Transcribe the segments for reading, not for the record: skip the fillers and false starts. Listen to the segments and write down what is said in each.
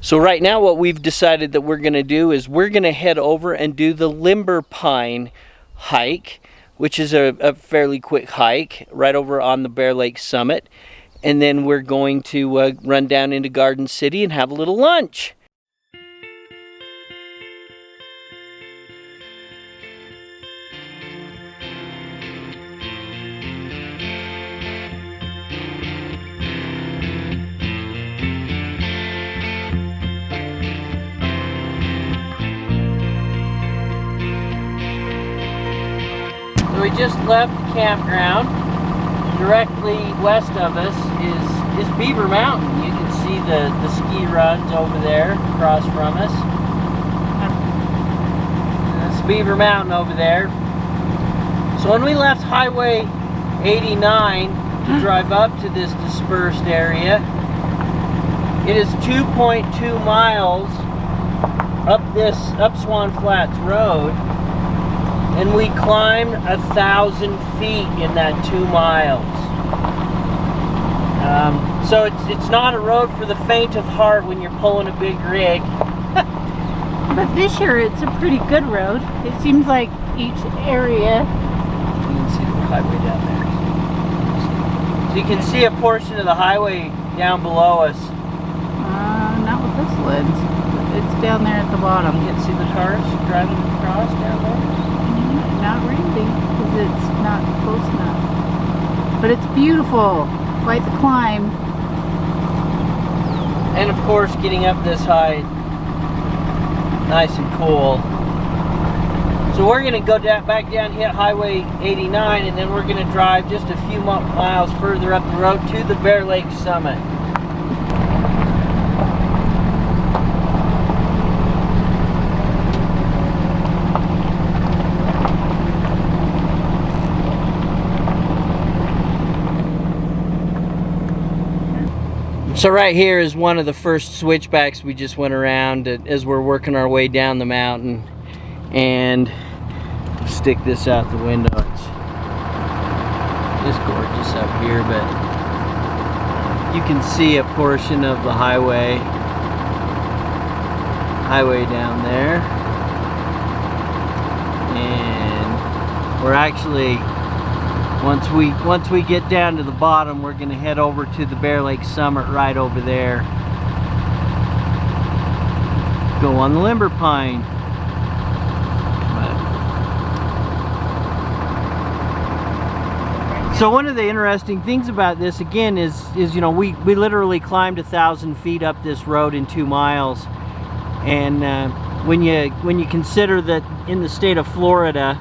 So right now what we've decided that we're going to do is we're going to head over and do the Limber Pine hike, which is a fairly quick hike right over on the Bear Lake summit. And then we're going to run down into Garden City and have a little lunch. We just left the campground. Directly west of us is Beaver Mountain. You can see the ski runs over there across from us. That's Beaver Mountain over there. So when we left Highway 89 to drive up to this dispersed area, it is 2.2 miles up Swan Flats Road. And we climbed 1,000 feet in that 2 miles. So it's not a road for the faint of heart when you're pulling a big rig. But this year it's a pretty good road. It seems like each area. You can see the highway down there. So you can see a portion of the highway down below us. Not with this lens. It's down there at the bottom. You can see the cars driving across down there. Not really, because it's not close enough. But it's beautiful. Quite the climb. And of course, getting up this high, nice and cool. So we're going to go back down, hit Highway 89, and then we're going to drive just a few miles further up the road to the Bear Lake summit. So right here is one of the first switchbacks we just went around as we're working our way down the mountain. And stick this out the window. It's just gorgeous up here, but you can see a portion of the highway down there. And we're actually, once we get down to the bottom, we're going to head over to the Bear Lake summit right over there. Go on the Limber Pine. So one of the interesting things about this again is you know, we literally climbed 1,000 feet up this road in 2 miles, and when you consider that in the state of Florida,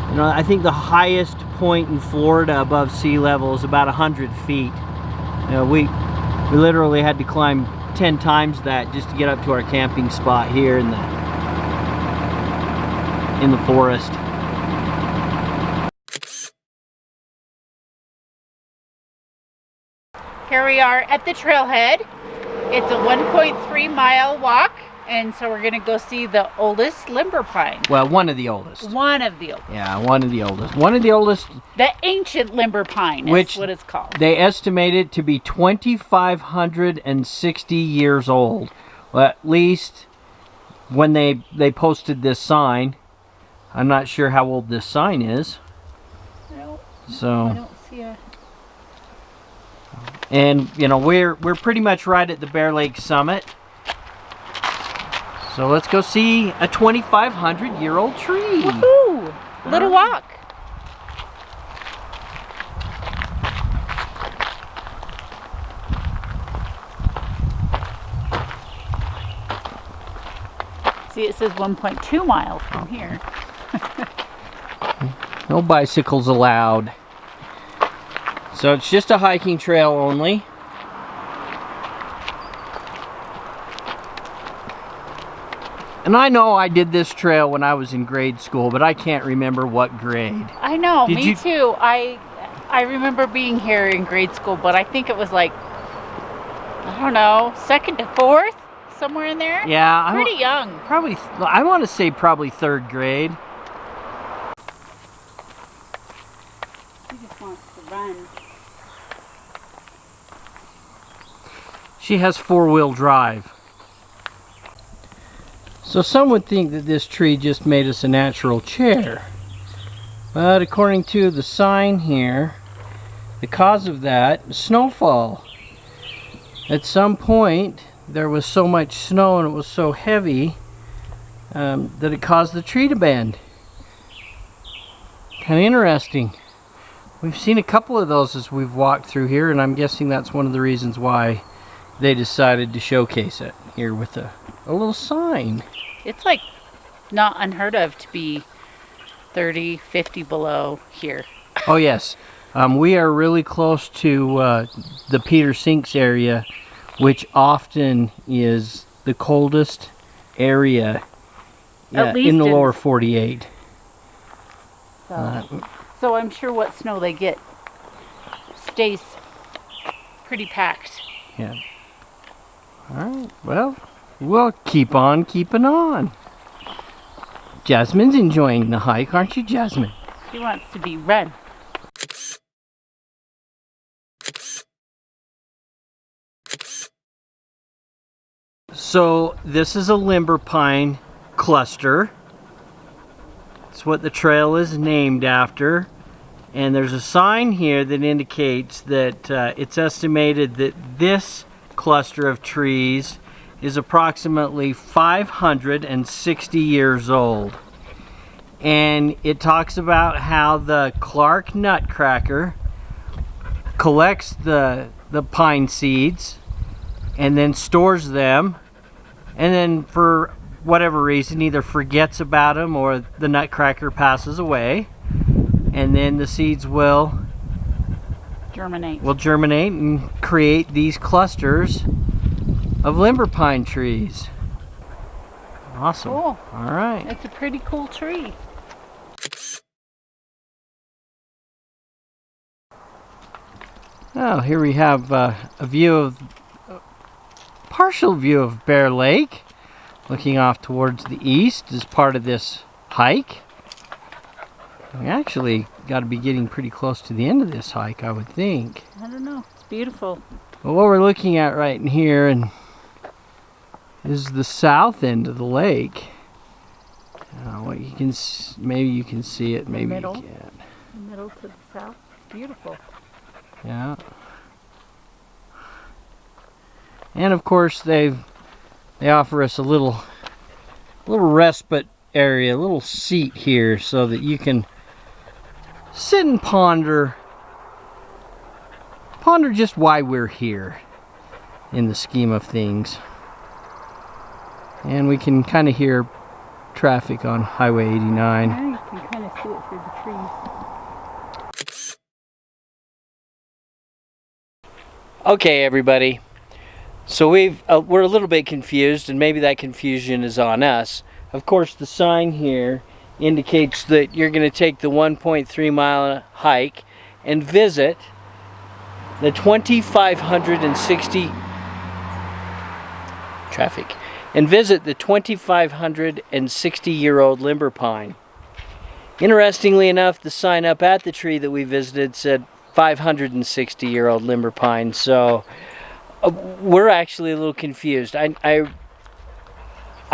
you know, I think the highest point in Florida above sea level is about 100 feet. You know, we literally had to climb 10 times that just to get up to our camping spot here in the forest. Here we are at the trailhead. It's a 1.3 mile walk, and so we're going to go see the oldest limber pine. Well, one of the oldest. One of the oldest. Yeah, one of the oldest. One of the oldest. The ancient limber pine is what it's called. They estimate it to be 2,560 years old. Well, at least when they posted this sign. I'm not sure how old this sign is. No, so I don't see a... And you know, we're pretty much right at the Bear Lake summit. So let's go see a 2,500-year-old tree. Woohoo! Little walk. See, it says 1.2 miles from here. No bicycles allowed. So it's just a hiking trail only. And I know I did this trail when I was in grade school, but I can't remember what grade. I know, me too. I remember being here in grade school, but I think it was like, I don't know, 2nd to 4th, somewhere in there. Yeah. Pretty young. Probably, I want to say probably 3rd grade. She just wants to run. She has 4-wheel drive. So some would think that this tree just made us a natural chair. But according to the sign here, the cause of that is snowfall. At some point, there was so much snow and it was so heavy that it caused the tree to bend. Kind of interesting. We've seen a couple of those as we've walked through here, and I'm guessing that's one of the reasons why they decided to showcase it here with a little sign. It's like not unheard of to be 30, 50 below here. Oh yes, we are really close to the Peter Sinks area, which often is the coldest area in the lower 48. So I'm sure what snow they get stays pretty packed. Yeah. Alright, well, we'll keep on keeping on. Jasmine's enjoying the hike, aren't you, Jasmine? She wants to be run. So this is a limber pine cluster. It's what the trail is named after. And there's a sign here that indicates that it's estimated that this cluster of trees is approximately 560 years old. And it talks about how the Clark nutcracker collects the pine seeds and then stores them, and then for whatever reason either forgets about them or the nutcracker passes away, and then the seeds will germinate and create these clusters of limber pine trees. Awesome. Cool. All right. It's a pretty cool tree. Well, here we have a partial view of Bear Lake, looking off towards the east as part of this hike. We actually got to be getting pretty close to the end of this hike, I would think. I don't know. It's beautiful. Well, what we're looking at right in here is the south end of the lake. What you can maybe you can see it, maybe you can't. The middle to the south. Beautiful. Yeah. And of course they offer us a little respite area, a little seat here so that you can sit and ponder just why we're here in the scheme of things. And we can kind of hear traffic on Highway 89. Yeah, you can kind of see it through the trees. Okay, everybody. So we're a little bit confused, and maybe that confusion is on us. Of course, the sign here indicates that you're going to take the 1.3 mile hike and visit the 2,560 traffic and visit the 2,560-year-old limber pine. Interestingly enough, the sign up at the tree that we visited said 560-year-old limber pine. So we're actually a little confused. I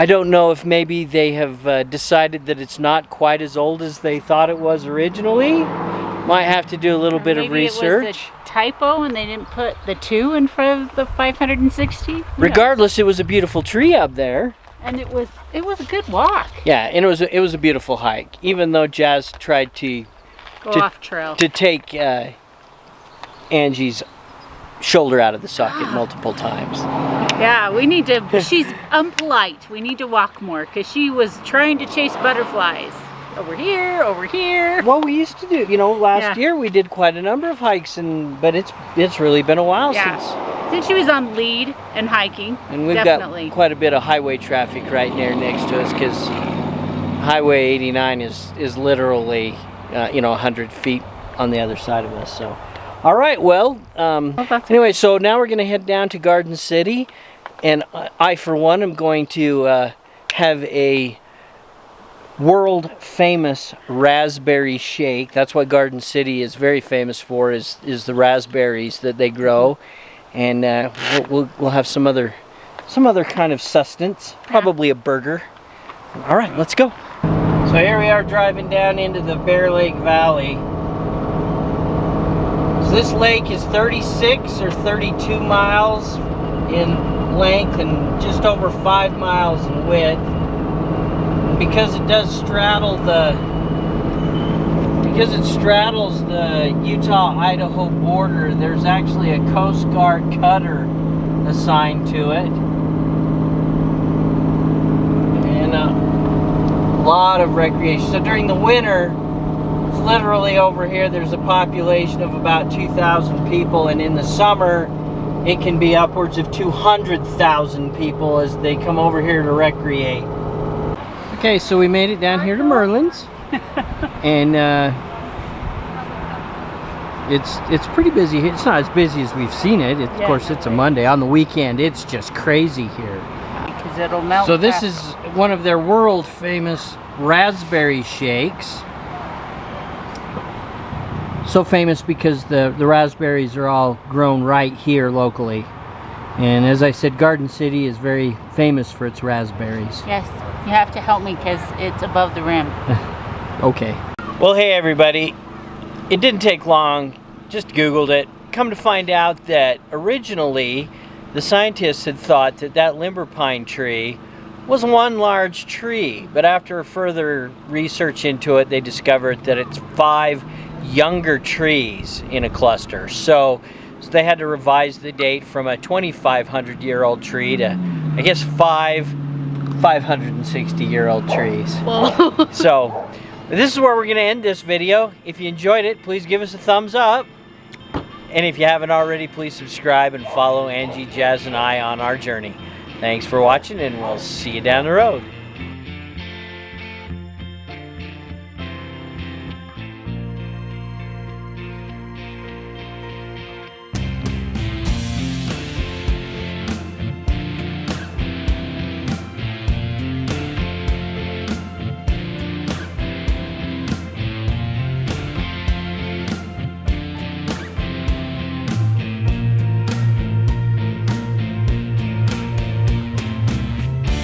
don't know if maybe they have decided that it's not quite as old as they thought it was originally. Might have to do a little bit of research. Maybe it was a typo and they didn't put the 2 in front of the 560. Regardless, it was a beautiful tree up there. And it was a good walk. Yeah, and it was a beautiful hike. Even though Jazz tried to Go off trail. To take Angie's shoulder out of the socket multiple times. Yeah, we need to, she's unpolite. We need to walk more because she was trying to chase butterflies. Over here, over here. Well, we used to do, last year we did quite a number of hikes, but it's really been a while since she was on lead and hiking. And we've got quite a bit of highway traffic right next to us because Highway 89 is literally 100 feet on the other side of us. So, all right, well, anyway, so now we're going to head down to Garden City, and I, for one, am going to have a world famous raspberry shake. That's what Garden City is very famous for, is the raspberries that they grow, and we'll have some other kind of sustenance, probably a burger. All right, let's go. So here we are driving down into the Bear Lake Valley. So this lake is 36 or 32 miles in length and just over 5 miles in width. And because it does straddle straddles the Utah-Idaho border, there's actually a Coast Guard cutter assigned to it. And a lot of recreation. So during the winter, it's literally over here, there's a population of about 2,000 people, and in the summer, it can be upwards of 200,000 people as they come over here to recreate. Okay, so we made it down here to Merlins, and it's pretty busy here. It's not as busy as we've seen it. Of course, it's a Monday. On the weekend, it's just crazy here. Because it'll melt. So this is one of their world famous raspberry shakes. So famous because the raspberries are all grown right here locally. And as I said, Garden City is very famous for its raspberries. Yes, you have to help me because it's above the rim. Okay. Well, hey everybody. It didn't take long. Just Googled it. Come to find out that originally the scientists had thought that limber pine tree was one large tree. But after further research into it, they discovered that it's 5 younger trees in a cluster. So they had to revise the date from a 2,500-year-old tree to, I guess, 5 560-year-old trees. Whoa. So this is where we're going to end this video. If you enjoyed it, please give us a thumbs up. And if you haven't already, please subscribe and follow Angie, Jazz, and I on our journey. Thanks for watching, and we'll see you down the road.